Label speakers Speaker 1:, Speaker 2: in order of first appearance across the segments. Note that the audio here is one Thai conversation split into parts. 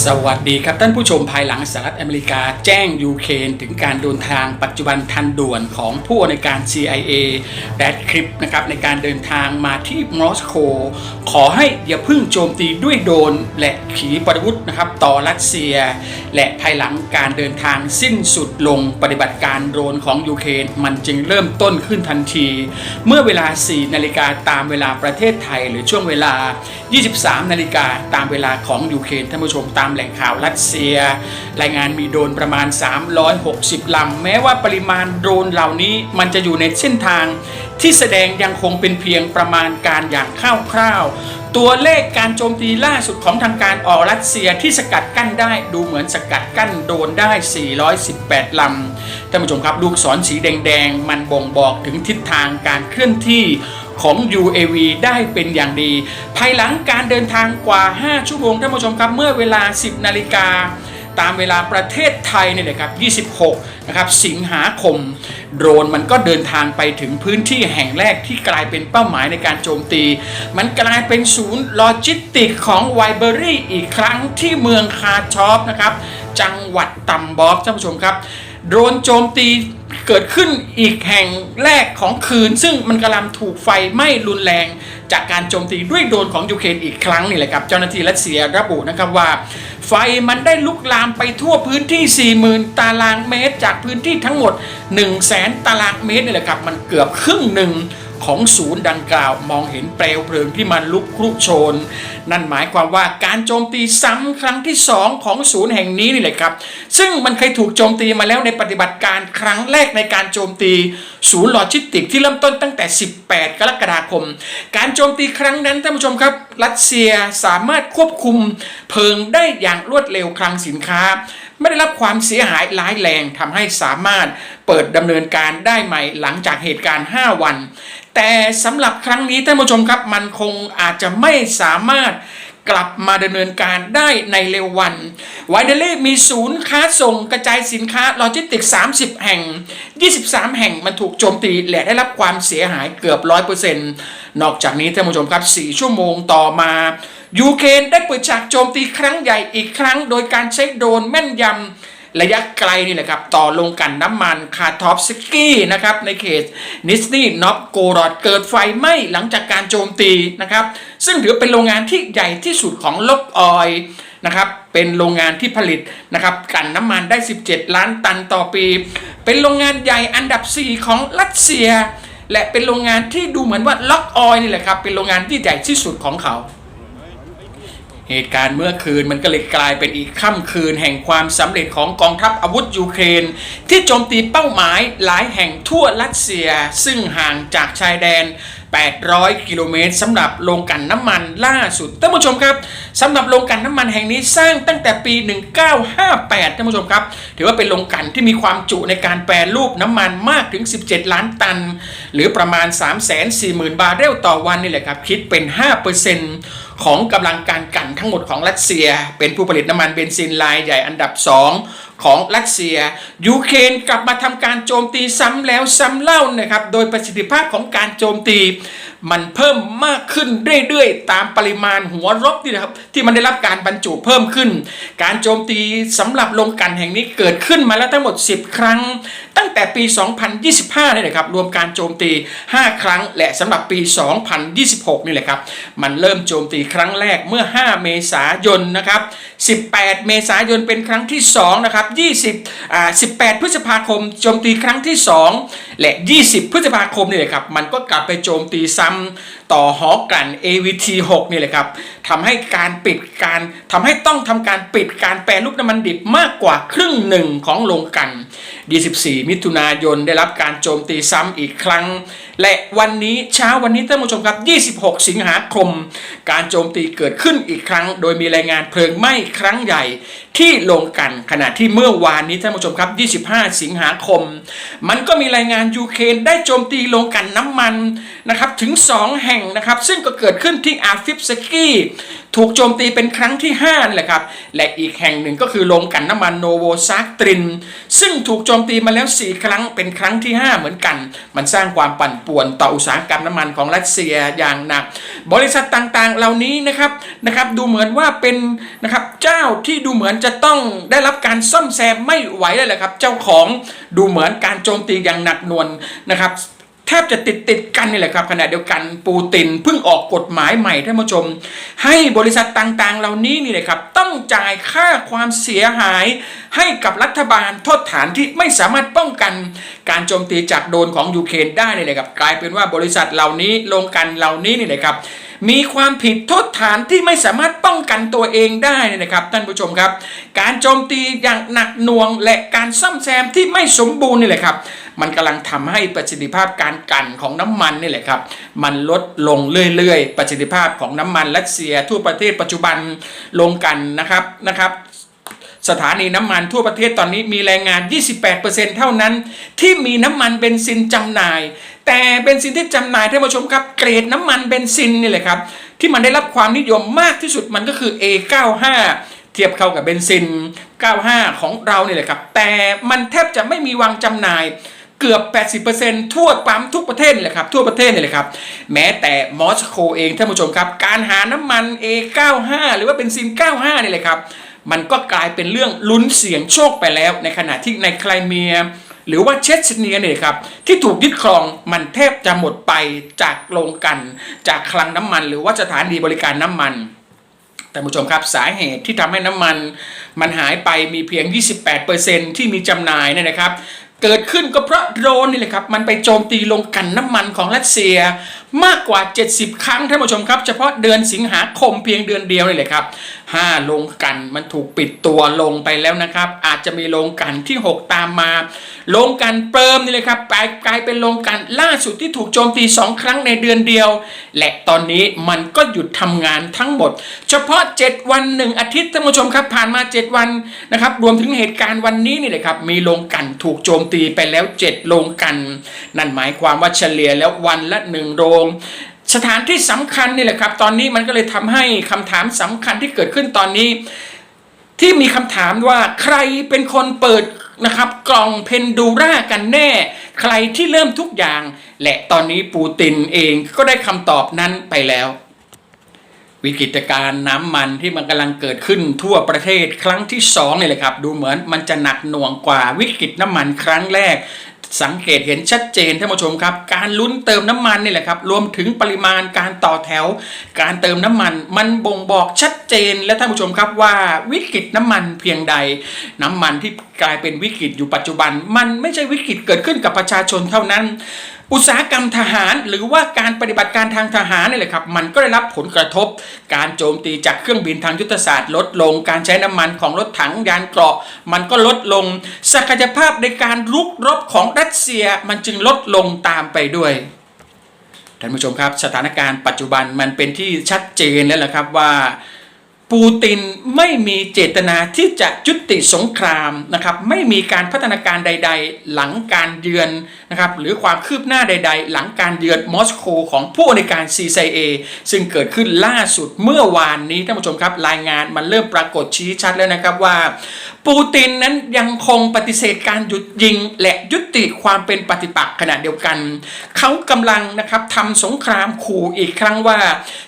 Speaker 1: สวัสดีครับท่านผู้ชมภายหลังสหรัฐอเมริกาแจ้งยูเครนถึงการเดินทางปัจจุบันทันด่วนของผู้อำนวยการ CIA แรดคลิปนะครับในการเดินทางมาที่มอสโกขอให้อย่าเพิ่งโจมตีด้วยโดรนและขีปนาวุธนะครับต่อรัสเซียและภายหลังการเดินทางสิ้นสุดลงปฏิบัติการโดรนของยูเครนมันจึงเริ่มต้นขึ้นทันทีเมื่อเวลา 4 นาฬิกาตามเวลาประเทศไทยหรือช่วงเวลา 23 นาฬิกาตามเวลาของยูเครนท่านผู้ชมตามแหล่งข่าวรัสเซียรายงานมีโดรนประมาณ360 ลำแม้ว่าปริมาณโดรนเหล่านี้มันจะอยู่ในเส้นทางที่แสดงยังคงเป็นเพียงประมาณการอย่างคร่าวๆตัวเลขการโจมตีล่าสุดของทางการรัสเซียที่สกัดกั้นได้ดูเหมือนสกัดกั้นโดรนได้418 ลำท่านผู้ชมครับลูกศรสีแดงๆมันบ่งบอกถึงทิศทางการเคลื่อนที่ของ UAV ได้เป็นอย่างดีภายหลังการเดินทางกว่า5ชั่วโมงท่านผู้ชมครับเมื่อเวลา 10 นาฬิกาตามเวลาประเทศไทยเนี่ยนะครับ26นะครับสิงหาคมโดรนมันก็เดินทางไปถึงพื้นที่แห่งแรกที่กลายเป็นเป้าหมายในการโจมตีมันกลายเป็นศูนย์โลจิสติกของไวเบอรี่อีกครั้งที่เมืองคาชอฟนะครับจังหวัดตัมบอฟท่านผู้ชมครับโดรนโจมตีเกิดขึ้นอีกแห่งแรกของคืนซึ่งมันกำลังถูกไฟไหม้รุนแรงจากการโจมตีด้วยโดรนของยูเครนอีกครั้งนี่แหละครับเจ้าหน้าที่รัสเซียระบุนะครับว่าไฟมันได้ลุกลามไปทั่วพื้นที่ 40,000 ตารางเมตรจากพื้นที่ทั้งหมด 100,000 ตารางเมตรนี่แหละครับมันเกือบครึ่งหนึ่งของศูนย์ดังกล่าวมองเห็นเปลวเพลิงที่มันลุกครุโชนนั่นหมายความว่าการโจมตีซ้ำครั้งที่2ของศูนย์แห่งนี้นี่แหละครับซึ่งมันเคยถูกโจมตีมาแล้วในปฏิบัติการครั้งแรกในการโจมตีศูนย์โลจิสติกที่เริ่มต้นตั้งแต่ 18 กรกฎาคมการโจมตีครั้งนั้นท่านผู้ชมครับรัสเซียสามารถควบคุมเพลิงได้อย่างรวดเร็วคลังสินค้าไม่ได้รับความเสียหายร้ายแรงทำให้สามารถเปิดดำเนินการได้ใหม่หลังจากเหตุการณ์5 วันแต่สำหรับครั้งนี้ท่านผู้ชมครับมันคงอาจจะไม่สามารถกลับมาดำเนินการได้ในเร็ววันไวเดลลี่มีศูนย์ค้าส่งกระจายสินค้าโลจิสติก30 แห่ง23 แห่งมันถูกโจมตีและได้รับความเสียหายเกือบ 100% นอกจากนี้ท่านผู้ชมครับ4 ชั่วโมงต่อมายูเครนได้เปิดฉากโจมตีครั้งใหญ่อีกครั้งโดยการใช้โดรนแม่นยำระยะไกลนี่แหละครับต่อลงกันน้ำมันคาทอฟสกี้นะครับในเขตนิสนีนอฟโกรอดเกิดไฟไหม้หลังจากการโจมตีนะครับซึ่งถือเป็นโรงงานที่ใหญ่ที่สุดของโลกออยล์นะครับเป็นโรงงานที่ผลิตนะครับกันน้ำมันได้17 ล้านตันต่อปีเป็นโรงงานใหญ่อันดับ4ของรัสเซียและเป็นโรงงานที่ดูเหมือนว่าล็อกออยล์นี่แหละครับเป็นโรงงานที่ใหญ่ที่สุดของเขาเหตุการณ์เมื่อคืนมันก็เลยกลายเป็นอีกค่ำคืนแห่งความสำเร็จของกองทัพอาวุธยูเครนที่โจมตีเป้าหมายหลายแห่งทั่วรัสเซียซึ่งห่างจากชายแดน800 กิโลเมตรสำหรับโรงกลั่นน้ำมันล่าสุดท่านผู้ชมครับสำหรับโรงกลั่นน้ำมันแห่งนี้สร้างตั้งแต่ปี 1958ท่านผู้ชมครับถือว่าเป็นโรงกลั่นที่มีความจุในการแปรรูปน้ำมันมากถึง17 ล้านตันหรือประมาณ 340,000 บาร์เรลต่อวันนี่แหละครับคิดเป็น 5% ของกำลังการกลั่นทั้งหมดของรัสเซียเป็นผู้ผลิตน้ำมันเบนซินรายใหญ่อันดับ2ของรัสเซียยูเครนกลับมาทำการโจมตีซ้ำแล้วซ้ำเล่านะครับโดยประสิทธิภาพของการโจมตีมันเพิ่มมากขึ้นเรื่อยๆตามปริมาณหัวรบนี่นะครับที่มันได้รับการบรรจุเพิ่มขึ้นการโจมตีสำหรับโรงกลั่นแห่งนี้เกิดขึ้นมาแล้วทั้งหมด10 ครั้งตั้งแต่ปี 2025 นี่แหละครับรวมการโจมตี5 ครั้งและสำหรับปี 2026 นี่แหละครับมันเริ่มโจมตีครั้งแรกเมื่อ5 เมษายนนะครับ18 เมษายนเป็นครั้งที่2นะครับ18 พฤษภาคมโจมตีครั้งที่2และ20 พฤษภาคมนี่แหละครับมันก็กลับไปโจมตีซ้ำต่อหอกลั่น AVT6 นี่แหละครับทำให้ต้องทำการปิดการแปรรูปน้ำมันดิบมากกว่าครึ่งหนึ่งของโรงกลั่น24 มิถุนายนได้รับการโจมตีซ้ำอีกครั้งและวันนี้เช้าวันนี้ท่านผู้ชมครับ26 สิงหาคมการโจมตีเกิดขึ้นอีกครั้งโดยมีรายงานเพลิงไหม้ครั้งใหญ่ที่โรงกลั่นขณะที่เมื่อวานนี้ท่านผู้ชมครับ25 สิงหาคมมันก็มีรายงานยูเครนได้โจมตีโรงกลั่นน้ำมันนะครับถึง2 แห่งนะครับซึ่งก็เกิดขึ้นที่อาฟิฟสกี้ ถูกโจมตีเป็นครั้งที่5นี่แหละครับและอีกแห่งหนึ่งก็คือโรงกลั่นน้ำมันโนโวซากตรินซึ่งถูกโจมตีมาแล้ว4ครั้งเป็นครั้งที่5เหมือนกันมันสร้างความปั่นป่วนต่ออุตสาหกรรมน้ำมันของรัสเซียอย่างหนักบริษัทต่างๆเหล่านี้นะครับดูเหมือนว่าเป็นนะครับเจ้าที่ดูเหมือนจะต้องได้รับการซ่อมแซมไม่ไหวเลยแหละครับเจ้าของดูเหมือนการโจมตีอย่างหนักหน่วงนะครับแทบจะติดกันนี่แหละครับขณะเดียวกันปูตินเพิ่งออกกฎหมายใหม่ท่านผู้ชมให้บริษัทต่างๆเหล่านี้นี่แหละครับต้องจ่ายค่าความเสียหายให้กับรัฐบาลโทษฐานที่ไม่สามารถป้องกันการโจมตีจากโดรนของยูเครนได้นี่แหละครับกลายเป็นว่าบริษัทเหล่านี้โรงกลั่นเหล่านี้นี่แหละครับมีความผิดโทษฐานที่ไม่สามารถป้องกันตัวเองได้นะครับท่านผู้ชมครับการโจมตีอย่างหนักหน่วงและการซ่อมแซมที่ไม่สมบูรณ์นี่แหละครับมันกำลังทำให้ประสิทธิภาพการกลั่นของน้ำมันนี่แหละครับมันลดลงเรื่อยๆประสิทธิภาพของน้ำมันรัสเซียทั่วประเทศปัจจุบันโรงกลั่นนะครับสถานีน้ำมันทั่วประเทศตอนนี้มีแรงงาน 28% เท่านั้นที่มีน้ำมันเบนซินจำหน่ายแต่เบนซินที่จำหน่ายท่านผู้ชมครับเกรดน้ำมันเบนซินนี่แหละครับที่มันได้รับความนิยมมากที่สุดมันก็คือ A95 เทียบเข้ากับเบนซิน95ของเราเนี่ยแหละครับแต่มันแทบจะไม่มีวางจำหน่ายเกือบ 80% ทั่วปั๊มทุกประเทศนี่แหละครับทั่วประเทศนี่แหละครับแม้แต่มอสโกเองท่านผู้ชมครับการหาน้ำมัน A95 หรือว่าเบนซิน95นี่แหละครับมันก็กลายเป็นเรื่องลุ้นเสี่ยงโชคไปแล้วในขณะที่ในไครเมียหรือว่าเชชเนียเนี่ยครับที่ถูกยึดครองมันแทบจะหมดไปจากโรงกลั่นจากคลังน้ำมันหรือว่าสถานีบริการน้ำมันท่านผู้ชมครับสาเหตุที่ทำให้น้ำมันหายไปมีเพียง 28% ที่มีจำหน่ายเนี่ยนะครับเกิดขึ้นก็เพราะโดรนนี่แหละครับมันไปโจมตีโรงกลั่นน้ำมันของรัสเซียมากกว่า70ครั้งท่านผู้ชมครับเฉพาะเดือนสิงหาคมเพียงเดือนเดียวนี่แหละครับ5โรงกลั่นมันถูกปิดตัวลงไปแล้วนะครับอาจจะมีโรงกลั่นที่6ตามมาโรงกลั่นเปิมนี่เลยครับกลายเป็นโรงกลั่นล่าสุดที่ถูกโจมตี2ครั้งในเดือนเดียวและตอนนี้มันก็หยุดทำงานทั้งหมดเฉพาะ7วัน1อาทิตย์ท่านผู้ชมครับผ่านมา7วันนะครับรวมถึงเหตุการณ์วันนี้นี่แหละครับมีโรงกลั่นถูกโจมตีไปแล้ว7โรงกลั่นนั่นหมายความว่าเฉลี่ยแล้ววันละ1โรงสถานที่สำคัญนี่แหละครับตอนนี้มันก็เลยทำให้คำถามสำคัญที่เกิดขึ้นตอนนี้ที่มีคำถามว่าใครเป็นคนเปิดนะครับกล่องเพนดูร่ากันแน่ใครที่เริ่มทุกอย่างและตอนนี้ปูตินเองก็ได้คำตอบนั้นไปแล้ววิกฤตการณ์น้ำมันที่มันกำลังเกิดขึ้นทั่วประเทศครั้งที่2นี่แหละครับดูเหมือนมันจะหนักหน่วงกว่าวิกฤตน้ำมันครั้งแรกสังเกตเห็นชัดเจนท่านผู้ชมครับการลุ้นเติมน้ำมันนี่แหละครับรวมถึงปริมาณการต่อแถวการเติมน้ำมันมันบ่งบอกชัดเจนและท่านผู้ชมครับว่าวิกฤตน้ำมันเพียงใดน้ำมันที่กลายเป็นวิกฤตอยู่ปัจจุบันมันไม่ใช่วิกฤตเกิดขึ้นกับประชาชนเท่านั้นอุตสาหกรรมทหารหรือว่าการปฏิบัติการทางทหารนี่แหละครับมันก็ได้รับผลกระทบการโจมตีจากเครื่องบินทางยุทธศาสตร์ลดลงการใช้น้ำมันของรถถังยานเกราะมันก็ลดลงศักยภาพในการรุกรบของรัสเซียมันจึงลดลงตามไปด้วยท่านผู้ชมครับสถานการณ์ปัจจุบันมันเป็นที่ชัดเจนแล้วล่ะครับว่าปูตินไม่มีเจตนาที่จะยุติสงครามนะครับไม่มีการพัฒนาการใดๆหลังการเยือนนะครับหรือความคืบหน้าใดๆหลังการเยือนมอสโกของผู้ในการ CIA ซึ่งเกิดขึ้นล่าสุดเมื่อวานนี้ท่านผู้ชมครับรายงานมันเริ่มปรากฏชี้ชัดแล้วนะครับว่าปูตินนั้นยังคงปฏิเสธการหยุดยิงและยุติความเป็นปฏิปักษ์ขณะเดียวกันเขากำลังนะครับทำสงครามขู่อีกครั้งว่า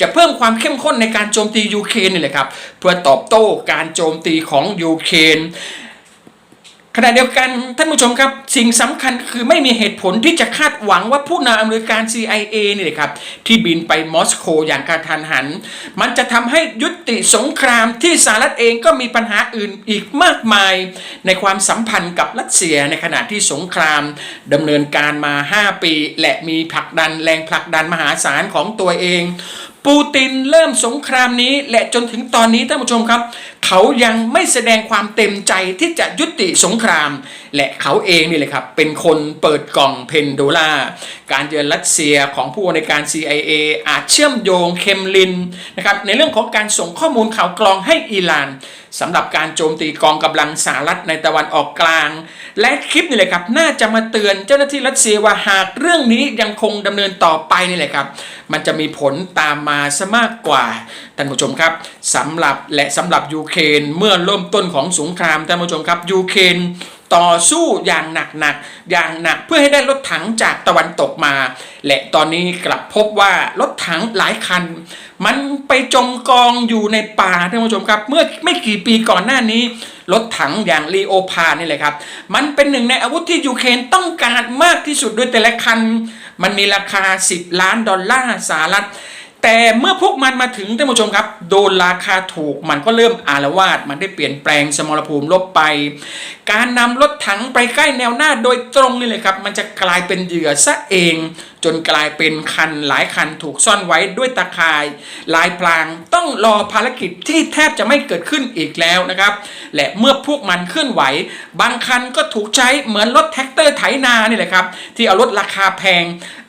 Speaker 1: จะเพิ่มความเข้มข้นในการโจมตียูเครนนี่แหละครับเพื่อตอบโต้การโจมตีของยูเครนขณะเดียวกันท่านผู้ชมครับสิ่งสำคัญคือไม่มีเหตุผลที่จะคาดหวังว่าผู้นำอเมริกัน CIA นี่แหละครับที่บินไปมอสโกอย่างกระทันหันมันจะทำให้ยุติสงครามที่สหรัฐเองก็มีปัญหาอื่นอีกมากมายในความสัมพันธ์กับรัสเซียในขณะที่สงครามดำเนินการมา5ปีและมีแรงผลักดันมหาศาลของตัวเองปูตินเริ่มสงครามนี้และจนถึงตอนนี้ท่านผู้ชมครับ เขายังไม่แสดงความเต็มใจที่จะยุติสงครามและเขาเองนี่แหละครับเป็นคนเปิดกล่องเพนโดล่าการเยือนรัสเซียของผู้อำนวยการ CIA อาจเชื่อมโยงเคมลินนะครับในเรื่องของการส่งข้อมูลข่าวกรองให้อิหร่านสำหรับการโจมตีกองกำลังสหรัฐในตะวันออกกลางและคลิปนี่แหละครับน่าจะมาเตือนเจ้าหน้าที่รัสเซียว่าหากเรื่องนี้ยังคงดำเนินต่อไปนี่แหละครับมันจะมีผลตามมาซะมากกว่าท่านผู้ชมครับสำหรับยูเครนเมื่อเริ่มต้นของสงครามท่านผู้ชมครับยูเครนต่อสู้อย่างหนักเพื่อให้ได้รถถังจากตะวันตกมาและตอนนี้กลับพบว่ารถถังหลายคันมันไปจมกองอยู่ในป่าท่านผู้ชมครับเมื่อไม่กี่ปีก่อนหน้านี้รถถังอย่างลีโอพาร์ดนี่แหละครับมันเป็นหนึ่งในอาวุธที่ยูเครนต้องการมากที่สุดโดยแต่ละคันมันมีราคา$10 ล้านสหรัฐแต่เมื่อพวกมันมาถึงท่านผู้ชมครับโดนราคาถูกมันก็เริ่มอาละวาดมันได้เปลี่ยนแปลงสมรภูมิลบไปการนำรถถังไปใกล้แนวหน้าโดยตรงนี่เลยครับมันจะกลายเป็นเหยื่อซะเองจนกลายเป็นหลายคันถูกซ่อนไว้ด้วยตาข่ายลายพรางต้องรอภารกิจที่แทบจะไม่เกิดขึ้นอีกแล้วนะครับและเมื่อพวกมันเคลื่อนไหวบางคันก็ถูกใช้เหมือนรถแท็กเตอร์ไถนานี่แหละครับที่เอารถราคาแพง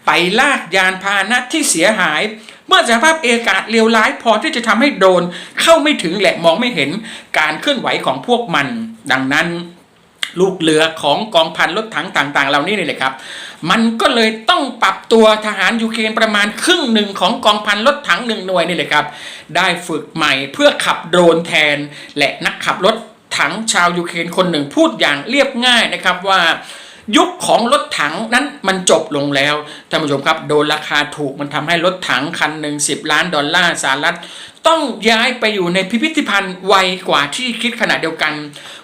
Speaker 1: ไปลากยานพาหนะที่เสียหายเมื่อสภาพอากาศเลวร้ายพอที่จะทำให้โดรนเข้าไม่ถึงและมองไม่เห็นการเคลื่อนไหวของพวกมันดังนั้นลูกเรือของกองพันรถถังต่างๆเหล่านี้นี่แหละครับมันก็เลยต้องปรับตัวทหารยูเครนประมาณครึ่งหนึ่งของกองพันรถถัง1 หน่วยนี่แหละครับได้ฝึกใหม่เพื่อขับโดรนแทนและนักขับรถถังชาวยูเครนคนหนึ่งพูดอย่างเรียบง่ายนะครับว่ายุคของรถถังนั้นมันจบลงแล้วท่านผู้ชมครับโดนราคาถูกมันทำให้รถถังคันหนึ่ง$10 ล้านสหรัฐต้องย้ายไปอยู่ในพิพิธภัณฑ์ไวกว่าที่คิดขณะเดียวกัน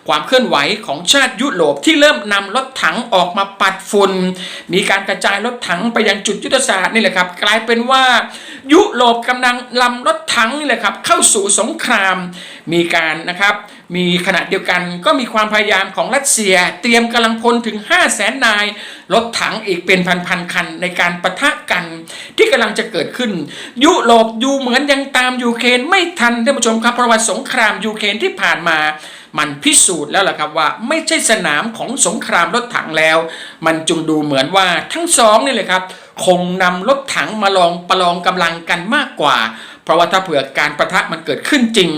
Speaker 1: ความเคลื่อนไหวของชาติยุโรปที่เริ่มนำรถถังออกมาปัดฝุ่นมีการกระจายรถถังไปยังจุดยุทธศาสตร์นี่แหละครับกลายเป็นว่ายุโรปกำลังนำรถถังนี่แหละครับเข้าสู่สงครามมีการนะครับมีขณะเดียวกันก็มีความพยายามของรัสเซียเตรียมกำลังพลถึง500,000 นายรถถังอีกเป็นพันคันในการปะทะกันที่กำลังจะเกิดขึ้นยุโรปดูเหมือนยังตามยูเครนไม่ทันท่านผู้ชมครับเพราะว่าสงครามยูเครนที่ผ่านมามันพิสูจน์แล้วล่ะครับว่าไม่ใช่สนามของสงครามรถถังแล้วมันจึงดูเหมือนว่าทั้งสองนี่เลยครับคงนำรถถังมาประลองกำลังกันมากกว่าเพราะว่าถ้าเผื่อการปะทะมันเกิดขึ้นจริง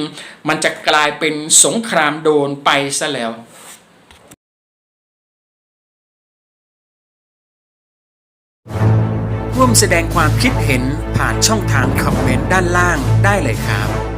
Speaker 1: มันจะกลายเป็นสงครามโดนไปซะแล้วร่วมแสดงความคิดเห็นผ่านช่องทางคอมเมนต์ด้านล่างได้เลยครับ